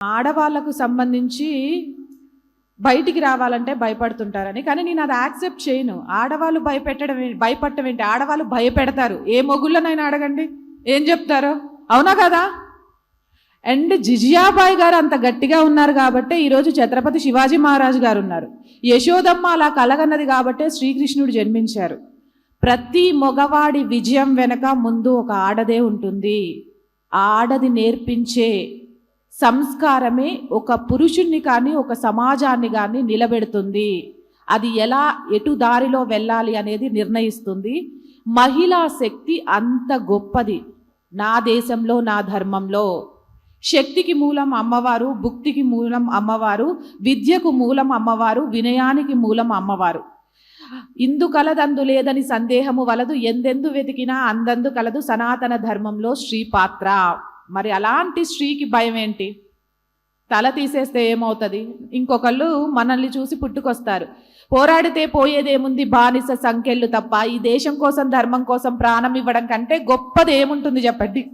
ఆడవాళ్ళకు సంబంధించి బయటికి రావాలంటే భయపడుతుంటారని, కానీ నేను అది యాక్సెప్ట్ చేయను. ఆడవాళ్ళు భయపడటం ఏంటి? ఆడవాళ్ళు భయపెడతారు. ఏ మొగుళ్ళనైనా అడగండి, ఏం చెప్తారో, అవునా కదా? అండ్ జిజియాబాయి గారు అంత గట్టిగా ఉన్నారు కాబట్టే ఈరోజు ఛత్రపతి శివాజీ మహారాజ్ గారు ఉన్నారు. యశోదమ్మ అలా కలగన్నది కాబట్టే శ్రీకృష్ణుడు జన్మించారు. ప్రతి మగవాడి విజయం వెనక ముందు ఒక ఆడదే ఉంటుంది. ఆడది నేర్పించే సంస్కారమే ఒక పురుషుణ్ణి కానీ ఒక సమాజాన్ని కానీ నిలబెడుతుంది. అది ఎలా ఎటు దారిలో వెళ్ళాలి అనేది నిర్ణయిస్తుంది. మహిళా శక్తి అంత గొప్పది. నా దేశంలో, నా ధర్మంలో శక్తికి మూలం అమ్మవారు, భుక్తికి మూలం అమ్మవారు, విద్యకు మూలం అమ్మవారు, వినయానికి మూలం అమ్మవారు. ఇందు కలదందు లేదని సందేహము వలదు, ఎందెందు వెతికినా అందందు కలదు సనాతన ధర్మంలో స్త్రీ పాత్ర. మరి అలాంటి స్త్రీకి భయం ఏంటి? తల తీసేస్తే ఏమవుతుంది? ఇంకొకళ్ళు మనల్ని చూసి పుట్టుకొస్తారు. పోరాడితే పోయేదేముంది, బానిస సంఖ్యలు తప్ప. ఈ దేశం కోసం, ధర్మం కోసం ప్రాణం ఇవ్వడం కంటే గొప్పది ఏముంటుంది చెప్పండి?